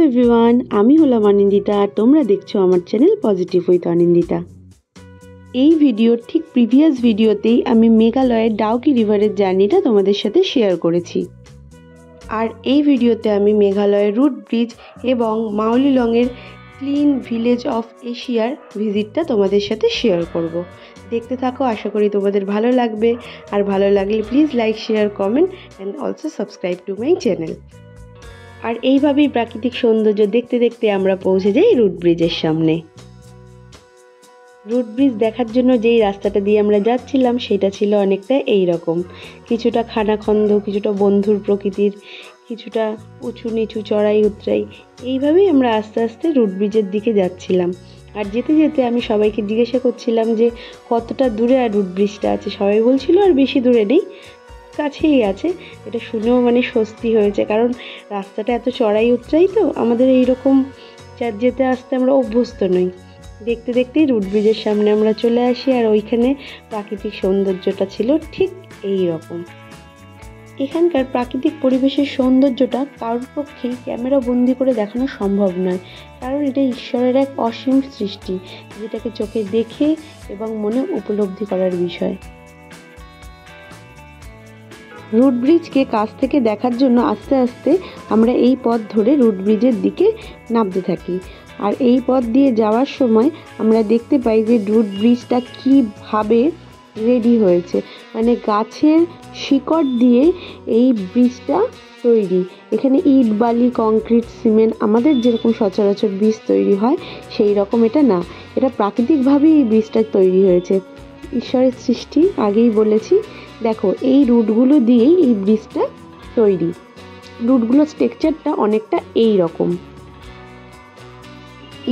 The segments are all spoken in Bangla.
এভরিওয়ান, আমি হলাম অনিন্দিতা আর তোমরা দেখছো আমার চ্যানেল পজিটিভ উইথ অনিন্দিতা। এই ভিডিওর ঠিক প্রিভিয়াস ভিডিওতেই আমি মেঘালয়ের ডাউকি রিভারের জার্নিটা তোমাদের সাথে শেয়ার করেছি। আর এই ভিডিওতে আমি মেঘালয়ের রুট ব্রিজ এবং মাউলিলংয়ের ক্লিন ভিলেজ অফ এশিয়ার ভিজিটটা তোমাদের সাথে শেয়ার করব। দেখতে থাকো, আশা করি তোমাদের ভালো লাগবে। আর ভালো লাগলে please like, share, comment and also subscribe to my channel. আর এইভাবেই প্রাকৃতিক সৌন্দর্য দেখতে দেখতে আমরা পৌঁছে যাই রুট ব্রিজের সামনে। রুট ব্রিজ দেখার জন্য যেই রাস্তাটা দিয়ে আমরা যাচ্ছিলাম সেটা ছিল অনেকটা এই রকম, কিছুটা খানাখন্দ, কিছুটা বন্ধুর প্রকৃতির, কিছুটা উঁচু নিচু, চড়াই উতরাই। এইভাবেই আমরা আস্তে আস্তে রুট ব্রিজের দিকে যাচ্ছিলাম। আর যেতে যেতে আমি সবাইকে জিজ্ঞাসা করছিলাম যে কতটা দূরে আর রুট ব্রিজটা আছে। সবাই বলছিল আর বেশি দূরে নেই, কাছেই আছে। এটা শুনেও স্বস্তি হয়েছে, কারণ রাস্তাটা এত চড়াই উতরাই তো আমাদের এইরকম যেতে আসতে আমরা অভ্যস্ত নই। দেখতে দেখতেই রুট ব্রিজের সামনে আমরা চলে আসি, আর ওইখানে প্রাকৃতিক সৌন্দর্যটা ছিল ঠিক এই রকম। এখানকার প্রাকৃতিক পরিবেশের সৌন্দর্যটা কারোর পক্ষেই ক্যামেরা বন্দি করে দেখানো সম্ভব নয়, কারণ এটা ঈশ্বরের এক অসীম সৃষ্টি, যেটাকে চোখে দেখে এবং মনে উপলব্ধি করার বিষয়। রুট ব্রিজকে কাছ থেকে দেখার জন্য আস্তে আস্তে আমরা এই পথ ধরে রুট ব্রিজের দিকে নামতে থাকি। আর এই পথ দিয়ে যাওয়ার সময় আমরা দেখতে পাই যে রুট ব্রিজটা কীভাবে রেডি হয়েছে, গাছের শিকড় দিয়ে এই ব্রিজটা তৈরি। এখানে ইট, বালি, কংক্রিট, সিমেন্ট, আমাদের যেরকম সচরাচর ব্রিজ তৈরি হয় সেই রকম এটা না, এটা প্রাকৃতিকভাবেই এই ব্রিজটা তৈরি হয়েছে। ঈশ্বরের সৃষ্টি, আগেই বলেছি। দেখো, এই রুটগুলো দিয়েই এই ব্রিজটা তৈরি। রুটগুলোর স্ট্রাকচারটা অনেকটা এই রকম।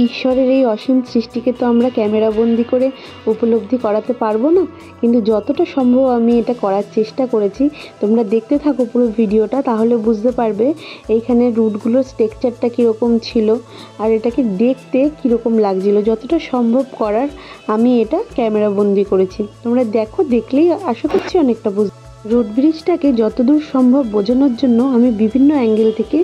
ঈশ্বরের এই অসীম সৃষ্টিকে তো আমরা ক্যামেরা বন্দি করে উপলব্ধি করাতে পারবো না, কিন্তু যতটা সম্ভব আমি এটা করার চেষ্টা করেছি। তোমরা দেখতে থাকো পুরো ভিডিওটা, তাহলে বুঝতে পারবে এইখানে রুটগুলোর স্ট্রাকচারটা কীরকম ছিল আর এটাকে দেখতে কীরকম লাগছিল। যতটা সম্ভব করার আমি এটা ক্যামেরা বন্দি করেছি। তোমরা দেখো, দেখলেই আশা করছি অনেকটা বুঝতে। রুট ব্রিজটাকে যতদূর সম্ভব বোঝানোর জন্য আমি বিভিন্ন অ্যাঙ্গেল থেকে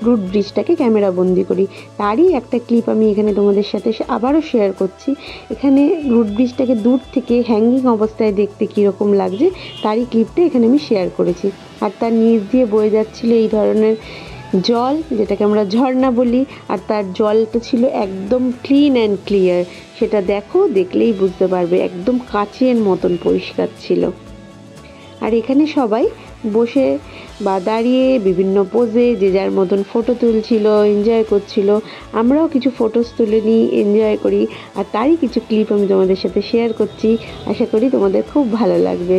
রুট ব্রিজটাকে ক্যামেরা বন্দি করি। তারই একটা ক্লিপ আমি এখানে তোমাদের সাথে আবারও শেয়ার করছি। এখানে রুট ব্রিজটাকে দূর থেকে হ্যাঙ্গিং অবস্থায় দেখতে কীরকম লাগছে তারই ক্লিপটা এখানে আমি শেয়ার করেছি। আর তার নিচ দিয়ে বয়ে যাচ্ছিল এই ধরনের জল, যেটাকে আমরা ঝর্ণা বলি। আর তার জলটা ছিল একদম ক্লিন অ্যান্ড ক্লিয়ার। সেটা দেখো, দেখলেই বুঝতে পারবে, একদম কাচের মতন পরিষ্কার ছিল। আর এখানে সবাই বসে বা দাঁড়িয়ে বিভিন্ন পোজে যে যার মতন ফটো তুলছিল, এনজয় করছিল। আমরাও কিছু ফটোস তুলে নিই, এনজয় করি। আর তারই কিছু ক্লিপ আমি তোমাদের সাথে শেয়ার করছি। আশা করি তোমাদের খুব ভালো লাগবে।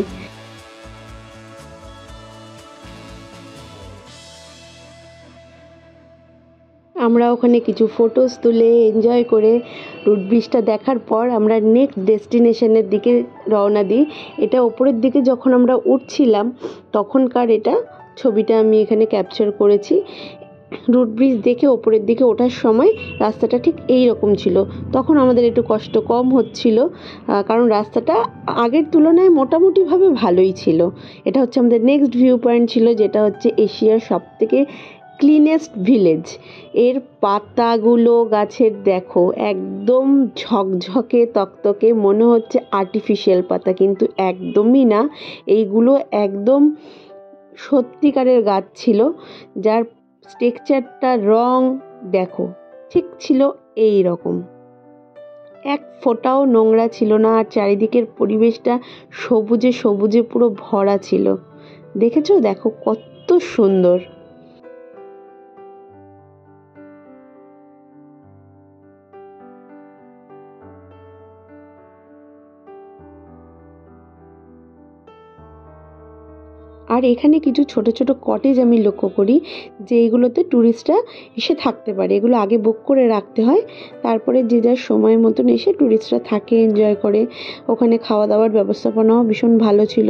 আমরা ওখানে কিছু ফটোস তুলে এনজয় করে রুট ব্রিজটা দেখার পর আমরা নেক্সট ডেস্টিনেশনের দিকে রওনা দিই। এটা ওপরের দিকে যখন আমরা উঠছিলাম তখনকার এটা ছবিটা আমি এখানে ক্যাপচার করেছি। রুট ব্রিজ দেখে ওপরের দিকে ওঠার সময় রাস্তাটা ঠিক এই রকম ছিল। তখন আমাদের একটু কষ্ট কম হচ্ছিল, কারণ রাস্তাটা আগের তুলনায় মোটামুটিভাবে ভালোই ছিল। এটা হচ্ছে আমাদের নেক্সট ভিউ পয়েন্ট ছিল, যেটা হচ্ছে এশিয়ার সবথেকে ক্লিনেস্ট ভিলেজ। এর পাতাগুলো গাছের দেখো একদম ঝকঝকে তকতকে, মনে হচ্ছে আর্টিফিশিয়াল পাতা, কিন্তু একদমই না। এইগুলো একদম সত্যিকারের গাছ ছিল, যার স্ট্রাকচারটা, রং দেখো ঠিক ছিল এই রকম। এক ফোঁটাও নোংরা ছিল না, আর চারিদিকের পরিবেশটা সবুজে সবুজে পুরো ভরা ছিল। দেখেছো, দেখো কত সুন্দর। আর এখানে কিছু ছোট ছোট কটেজ আমি লক্ষ্য করি, যে এইগুলোতে ট্যুরিস্টরা এসে থাকতে পারে। এগুলো আগে বুক করে রাখতে হয়, তারপরে যে যার সময় মতন এসে ট্যুরিস্টরা থাকে, এনজয় করে। ওখানে খাওয়া দাওয়ার ব্যবস্থাপনাও ভীষণ ভালো ছিল।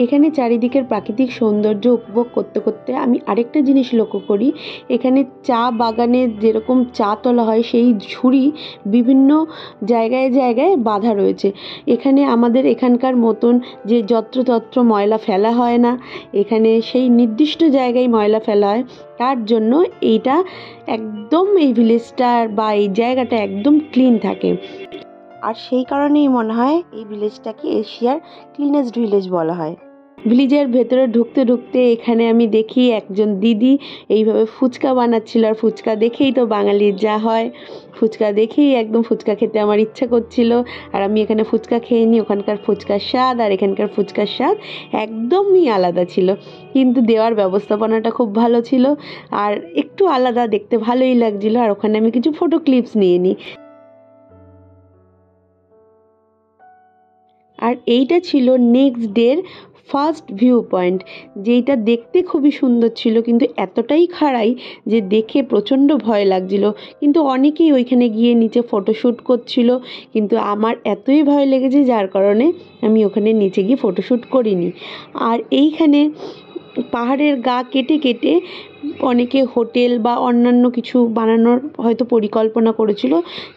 এখানে চারিদিকের প্রাকৃতিক সৌন্দর্য উপভোগ করতে করতে আমি আরেকটা জিনিস লক্ষ্য করি, এখানে চা বাগানে যেরকম চা তোলা হয় সেই ঝুড়ি বিভিন্ন জায়গায় জায়গায় বাঁধা রয়েছে। এখানে আমাদের এখানকার মতন যে যত্রতত্র ময়লা ফেলা হয় না, এখানে সেই নির্দিষ্ট জায়গায় ময়লা ফেলা হয়। তার জন্য এইটা একদম এই ভিলেজটার বা এই জায়গাটা একদম ক্লিন থাকে। আর সেই কারণেই মনে হয় এই ভিলেজটাকে এশিয়ার ক্লিনেস্ট ভিলেজ বলা হয়। ভিলেজের ভেতরে ঢুকতে ঢুকতে এখানে আমি দেখি একজন দিদি এইভাবে ফুচকা বানাচ্ছিল। আর ফুচকা দেখেই তো বাঙালির যা হয়, ফুচকা দেখেই একদম ফুচকা খেতে আমার ইচ্ছা করছিল। আর আমি এখানে ফুচকা খেয়ে নিই, ওখানকার ফুচকার স্বাদ আর এখানকার ফুচকার স্বাদ একদমই আলাদা ছিল, কিন্তু দেওয়ার ব্যবস্থাপনাটা খুব ভালো ছিল আর একটু আলাদা, দেখতে ভালোই লাগছিল। আর ওখানে আমি কিছু ফটো ক্লিপস নিয়ে নিই। আর এইটা ছিল নেক্সট ডের ফার্স্ট ভিউ পয়েন্ট, যেইটা দেখতে খুবই সুন্দর ছিল কিন্তু এতটাই খাড়াই যে দেখে প্রচণ্ড ভয় লাগছিল। কিন্তু অনেকেই ওইখানে গিয়ে নিচে ফটোশ্যুট করছিল, কিন্তু আমার এতই ভয় লেগেছে যার কারণে আমি ওখানে নিচে গিয়ে ফটোশ্যুট করিনি। আর এইখানে পাহাড়ের গা কেটে কেটে অনেকে হোটেল বা অন্যান্য কিছু বানানোর হয়তো পরিকল্পনা করেছিল,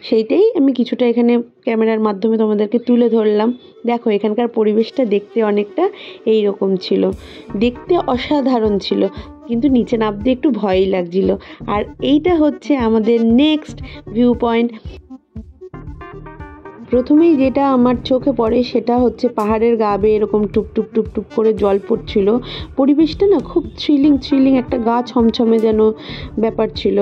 সেইটাই আমি কিছুটা এখানে ক্যামেরার মাধ্যমে তোমাদেরকে তুলে ধরলাম। দেখো এখানকার পরিবেশটা দেখতে অনেকটা এই রকম ছিল, দেখতে অসাধারণ ছিল, কিন্তু নিচে নামতে একটু ভয়ই লাগছিল। আর এইটা হচ্ছে আমাদের নেক্সট ভিউ পয়েন্ট। প্রথমেই যেটা আমার চোখে পড়ে সেটা হচ্ছে পাহাড়ের গা বেয়ে এরকম টুপটুপ টুপটুপ করে জল পড়ছিল। পরিবেশটা না খুব থ্রিলিং একটা গা ছমছমে যেন ব্যাপার ছিল।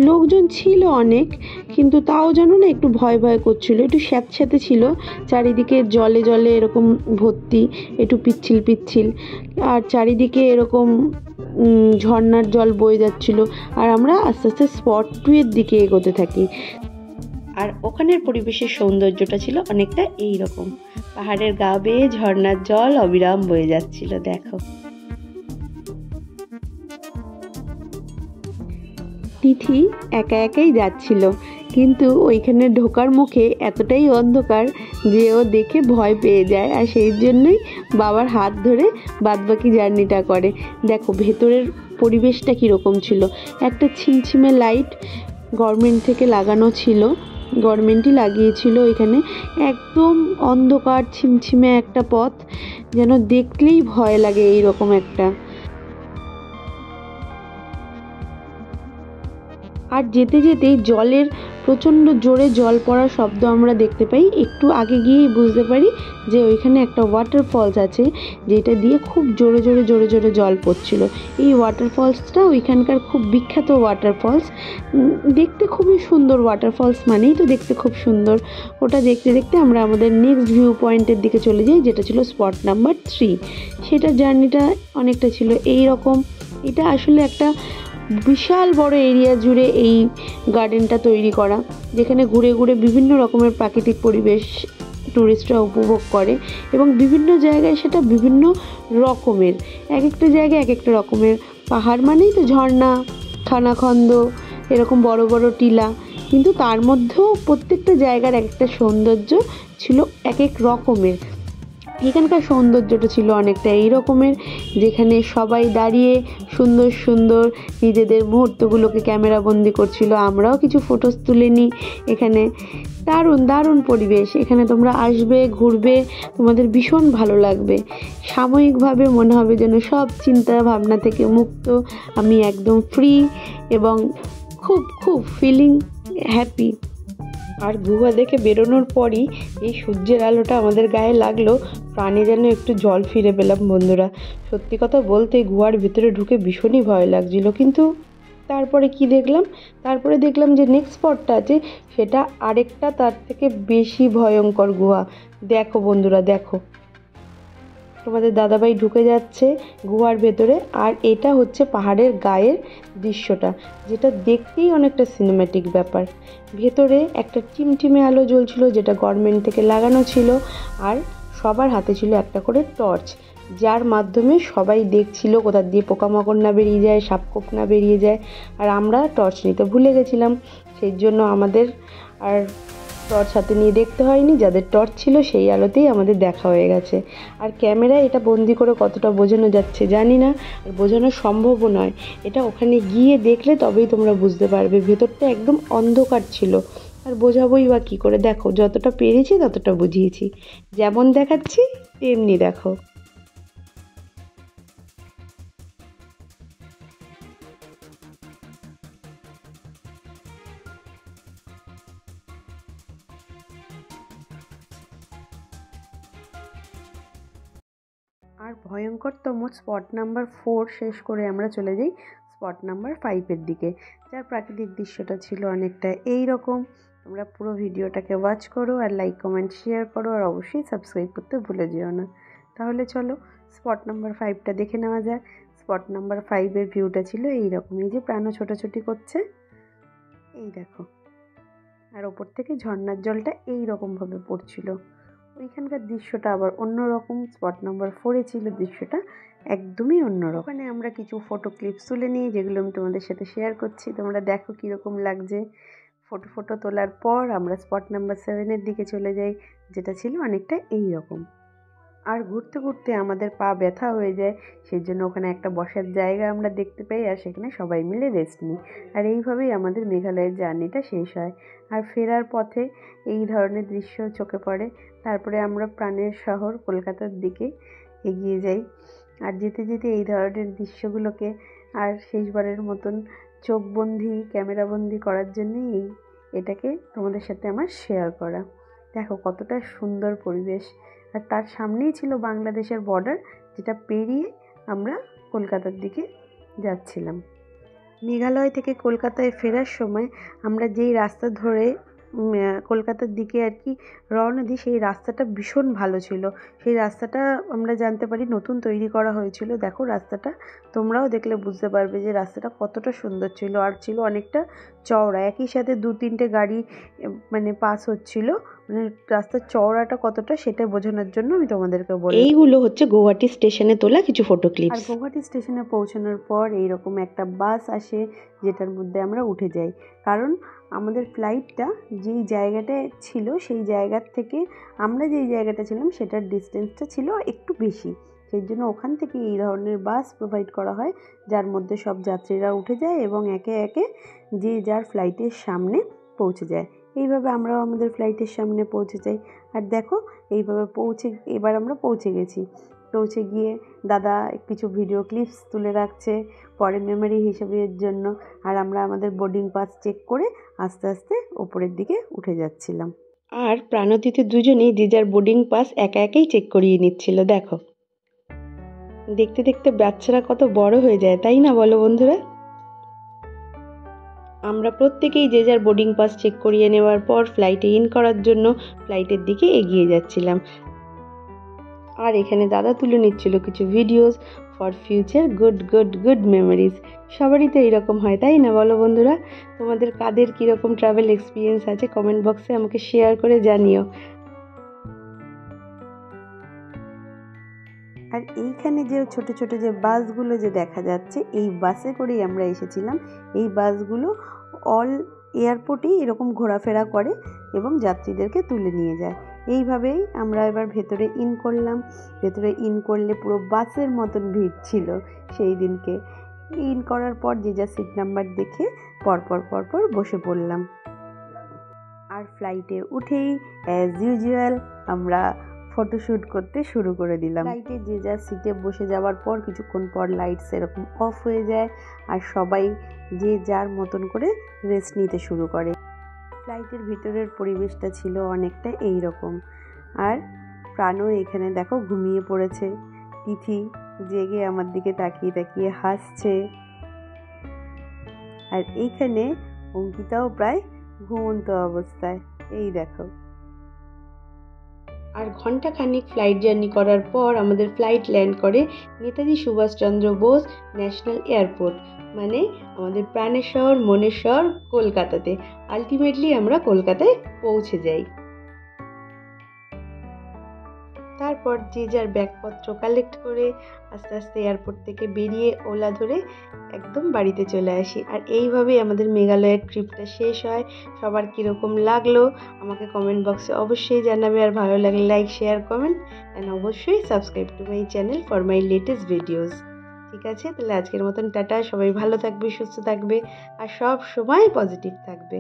লোকজন ছিল অনেক, কিন্তু তাও যেন না একটু ভয় ভয় করছিল, একটু স্যাঁতস্যাঁতে ছিল, চারিদিকে জলে জলে এরকম ভর্তি, একটু পিচ্ছিল পিচ্ছিল, আর চারিদিকে এরকম ঝর্ণার জল বয়ে যাচ্ছিল। আর আমরা আস্তে আস্তে স্পট 2 এর দিকে এগোতে থাকি। আর ওখানের পরিবেশের সৌন্দর্যটা ছিল অনেকটা এই রকম, পাহাড়ের গা বেয়ে ঝর্ণার জল অবিরাম বয়ে যাচ্ছিল। দেখো তিথি একা একাই যাচ্ছিল, কিন্তু ওইখানে ঢোকার মুখে এতটাই অন্ধকার যে ও দেখে ভয় পেয়ে যায়, আর সেই জন্যই বাবার হাত ধরে বাদবাকি জার্নিটা করে। দেখো ভেতরের পরিবেশটা কীরকম ছিল, একটা ছিমছিমে লাইট গভর্নমেন্ট থেকে লাগানো ছিল, গভর্নমেন্টই লাগিয়েছিল এখানে। একদম অন্ধকার ছিমছিমে একটা পথ, যেন দেখলেই ভয় লাগে এইরকম একটা। আর যেতে যেতেই জলের প্রচণ্ড জোরে জল পড়ার শব্দ আমরা দেখতে পাই। একটু আগে গিয়েই বুঝতে পারি যে ওইখানে একটা ওয়াটারফলস আছে, যেটা দিয়ে খুব জোরে জোরে জোরে জোরে জল পড়ছিল। এই ওয়াটারফলসটা ওইখানকার খুব বিখ্যাত ওয়াটারফলস, দেখতে খুবই সুন্দর। ওয়াটারফলস মানেই তো দেখতে খুব সুন্দর। ওটা দেখতে দেখতে আমরা আমাদের নেক্সট ভিউ পয়েন্টের দিকে চলে যাই, যেটা ছিল স্পট নাম্বার 3। সেটার জার্নিটা অনেকটা ছিল এই রকম। এটা আসলে একটা বিশাল বড় এরিয়া জুড়ে এই গার্ডেনটা তৈরি করা, যেখানে ঘুরে ঘুরে বিভিন্ন রকমের প্রাকৃতিক পরিবেশ টুরিস্টরা উপভোগ করে, এবং বিভিন্ন জায়গায় সেটা বিভিন্ন রকমের, এক একটা জায়গায় এক একটা রকমের। পাহাড় মানেই তো ঝর্ণা, খানাখন্দ, এরকম বড় বড় টিলা, কিন্তু তার মধ্যেও প্রত্যেকটা জায়গার এক একটা সৌন্দর্য ছিল এক এক রকমের। এখানকার সৌন্দর্যটা ছিল অনেকটা এই রকমের, যেখানে সবাই দাঁড়িয়ে সুন্দর সুন্দর নিজেদের মুহূর্তগুলোকে ক্যামেরাবন্দি করছিল। আমরাও কিছু ফটোস তুলে নিই এখানে। দারুণ দারুণ পরিবেশ। এখানে তোমরা আসবে, ঘুরবে, তোমাদের ভীষণ ভালো লাগবে। সাময়িকভাবে মনে হবে যেন সব চিন্তা ভাবনা থেকে মুক্ত, আমি একদম ফ্রি এবং খুব খুব ফিলিং হ্যাপি। আর গুহা দেখে বেরোনোর পরই এই সূর্যের আলোটা আমাদের গায়ে লাগলো, প্রাণে যেন একটু জল ফিরে পেলাম বন্ধুরা। সত্যি কথা বলতে গুহার ভিতরে ঢুকে ভীষণই ভয় লাগছিল, কিন্তু তারপরে কি দেখলাম, তারপরে দেখলাম যে নেক্সট স্পটটা আছে, সেটা আরেকটা তার থেকে বেশি ভয়ঙ্কর গুহা। দেখো বন্ধুরা, দেখো তোমাদের দাদাভাই ঢুকে যাচ্ছে গুহার ভেতরে, আর এটা হচ্ছে পাহাড়ের গায়ের দৃশ্যটা, যেটা দেখতেই অনেকটা সিনেম্যাটিক ব্যাপার। ভেতরে একটা টিমটিমে আলো জ্বলছিল, যেটা গভর্নমেন্ট থেকে লাগানো ছিল, আর সবার হাতে ছিল একটা করে টর্চ, যার মাধ্যমে সবাই দেখছিল কোথা দিয়ে পোকামাকড় না বেরিয়ে যায়, সাপখোপ না বেরিয়ে যায়। আর আমরা টর্চ নিতে ভুলে গেছিলাম, সেই জন্য আমাদের আর টর্চ হাতে নিয়ে দেখতে হয়নি, যাদের টর্চ ছিল সেই আলোতেই আমাদের দেখা হয়ে গেছে। আর ক্যামেরায় এটা বন্দি করে কতটা বোঝানো যাচ্ছে জানি না, আর বোঝানো সম্ভবও নয়। এটা ওখানে গিয়ে দেখলে তবেই তোমরা বুঝতে পারবে। ভেতরটা একদম অন্ধকার ছিল, আর বোঝাবোই বা কী করে। দেখো, যতটা পেরেছি ততটা বুঝিয়েছি, যেমন দেখাচ্ছি তেমনি দেখো। আর ভয়ঙ্করতম স্পট নাম্বার 4 শেষ করে আমরা চলে যাই স্পট নাম্বার 5-এর দিকে, যার প্রাকৃতিক দৃশ্যটা ছিল অনেকটা এই রকম। তোমরা পুরো ভিডিওটাকে ওয়াচ করো, আর লাইক কমেন্ট শেয়ার করো, আর অবশ্যই সাবস্ক্রাইব করতে ভুলে যেও না। তাহলে চলো স্পট নাম্বার 5টা দেখে নেওয়া যাক। স্পট নাম্বার 5-এর ভিউটা ছিল এই রকম। এই যে প্রাণ ছোটাছুটি করছে, এই দেখো, আর ওপর থেকে ঝর্ণার জলটা এই রকমভাবে পড়ছিল। ওইখানকার দৃশ্যটা আবার অন্যরকম। স্পট নাম্বার 4-এ ছিল দৃশ্যটা একদমই অন্যরকম। ওখানে আমরা কিছু ফটো ক্লিপস তুলে নিই, যেগুলো আমি তোমাদের সাথে শেয়ার করছি। তোমরা দেখো কীরকম লাগছে। ফটো তোলার পর আমরা স্পট নাম্বার 7-এর দিকে চলে যাই, যেটা ছিল অনেকটা এই রকম। আর ঘুরতে ঘুরতে আমাদের পা ব্যথা হয়ে যায়, সেই জন্য ওখানে একটা বসার জায়গা আমরা দেখতে পাই, আর সেখানে সবাই মিলে রেস্ট নিই। আর এইভাবেই আমাদের মেঘালয়ের জার্নিটা শেষ হয়। আর ফেরার পথে এই ধরনের দৃশ্য চোখে পড়ে। তারপরে আমরা প্রাণের শহর কলকাতার দিকে এগিয়ে যাই। আর যেতে যেতে এই ধরনের দৃশ্যগুলোকে আর শেষবারের মতন চোখবন্দি ক্যামেরাবন্দি করার জন্যই এটাকে তোমাদের সাথে আমার শেয়ার করা। দেখো কতটা সুন্দর পরিবেশ। আর তার সামনেই ছিল বাংলাদেশের বর্ডার, যেটা পেরিয়ে আমরা কলকাতার দিকে যাচ্ছিলাম। মেঘালয় থেকে কলকাতায় ফেরার সময় আমরা যেই রাস্তা ধরে কলকাতার দিকে আর কি রওনা দিই, সেই রাস্তাটা ভীষণ ভালো ছিল। সেই রাস্তাটা আমরা জানতে পারি নতুন তৈরি করা হয়েছিল। দেখো রাস্তাটা, তোমরাও দেখলে বুঝতে পারবে যে রাস্তাটা কতটা সুন্দর ছিল, আর ছিল অনেকটা চওড়া। একই সাথে 2-3টে গাড়ি মানে পাস হচ্ছিল। মানে রাস্তার চওড়াটা কতটা সেটা বোঝানোর জন্য আমি তোমাদেরকে বলি। এইগুলো হচ্ছে গৌহাটি স্টেশনে তোলা কিছু ফটো ক্লিপস। আর গৌহাটি স্টেশনে পৌঁছানোর পর এইরকম একটা বাস আসে, যেটার মধ্যে আমরা উঠে যাই। কারণ আমাদের ফ্লাইটটা যেই জায়গাটায় ছিল, সেই জায়গার থেকে আমরা যেই জায়গাটা ছিলাম সেটার ডিস্টেন্সটা ছিল একটু বেশি। সেই জন্য ওখান থেকে এই ধরনের বাস প্রোভাইড করা হয়, যার মধ্যে সব যাত্রীরা উঠে যায় এবং একে একে যে যার ফ্লাইটের সামনে পৌঁছে যায়। এইভাবে আমরাও আমাদের ফ্লাইটের সামনে পৌঁছে যাই। আর দেখো এইভাবে এবার আমরা পৌঁছে গেছি। পৌঁছে গিয়ে দাদা কিছু ভিডিও ক্লিপস তুলে রাখছে পরে মেমোরি হিসেবের জন্য। আর আমরা আমাদের বোর্ডিং পাস চেক করে আস্তে আস্তে ওপরের দিকে উঠে যাচ্ছিলাম। আর প্রাণতিতে দুজনেই যে যার বোর্ডিং পাস একা একাই চেক করিয়ে নিচ্ছিল। দেখো, দেখতে দেখতে বাচ্চারা কত বড় হয়ে যায়, তাই না বলো বন্ধুরা? আমরা প্রত্যেকেই যে যার বোর্ডিং পাস চেক করিয়ে নেওয়ার পর ফ্লাইটে ইন করার জন্য ফ্লাইটের দিকে এগিয়ে যাচ্ছিলাম। আর এখানে দাদা তুলে নিচ্ছিল কিছু videos for future good memories. সবারই তো এইরকম হয়, তাই না বলো বন্ধুরা? তোমাদের কাদের কীরকম ট্রাভেল এক্সপিরিয়েন্স আছে কমেন্ট বক্সে আমাকে শেয়ার করে জানিও। আর এইখানে যে ছোট ছোট যে বাসগুলো যে দেখা যাচ্ছে, এই বাসে করেই আমরা এসেছিলাম। এই বাসগুলো অল এয়ারপোর্টেই এরকম ঘোরাফেরা করে এবং যাত্রীদেরকে তুলে নিয়ে যায়। এইভাবেই আমরা এবার ভেতরে ইন করলাম। ভেতরে ইন করলে পুরো বাসের মতন ভিড় ছিল সেই দিনকে। ইন করার পর যে যা সিট নাম্বার দেখে পরপর বসে পড়লাম। আর ফ্লাইটে উঠেই অ্যাজ ইউজুয়াল আমরা ফটোশ্যুট করতে শুরু করে দিলাম। ফ্লাইটে যে যার সিটে বসে যাওয়ার পর কিছুক্ষণ পর লাইটস এরকম অফ হয়ে যায়, আর সবাই যে যার মতন করে রেস্ট নিতে শুরু করে। ফ্লাইটের ভিতরের পরিবেশটা ছিল অনেকটা এই রকম। আর প্রাণও এখানে দেখো ঘুমিয়ে পড়েছে। তিথি জেগে আমার দিকে তাকিয়ে হাসছে। আর এইখানে অঙ্কিতাও প্রায় ঘুমন্ত অবস্থায়, এই দেখো। আর ঘন্টাখানিক ফ্লাইট জার্নি করার পর আমাদের ফ্লাইট ল্যান্ড করে নেতাজি সুভাষচন্দ্র বোস ন্যাশনাল এয়ারপোর্ট, মানে আমাদের প্রাণের শহর মনের শহর কলকাতাতে। আলটিমেটলি আমরা কলকাতায় পৌঁছে যাই। তারপর তারপর যে যার ব্যাগপত্র কালেক্ট করে আস্তে আস্তে এয়ারপোর্ট থেকে বেরিয়ে ওলা ধরে একদম বাড়িতে চলে আসি। আর এইভাবেই আমাদের মেঘালয়ের ট্রিপটা শেষ হয়। সবার কীরকম লাগলো আমাকে কমেন্ট বক্সে অবশ্যই জানাবে, আর ভালো লাগলে লাইক, শেয়ার, কমেন্ট অ্যান্ড অবশ্যই subscribe to my channel for my latest videos. ঠিক আছে, তাহলে আজকের মতন টাটা। সবাই ভালো থাকবে, সুস্থ থাকবে আর সব সময় পজিটিভ থাকবে।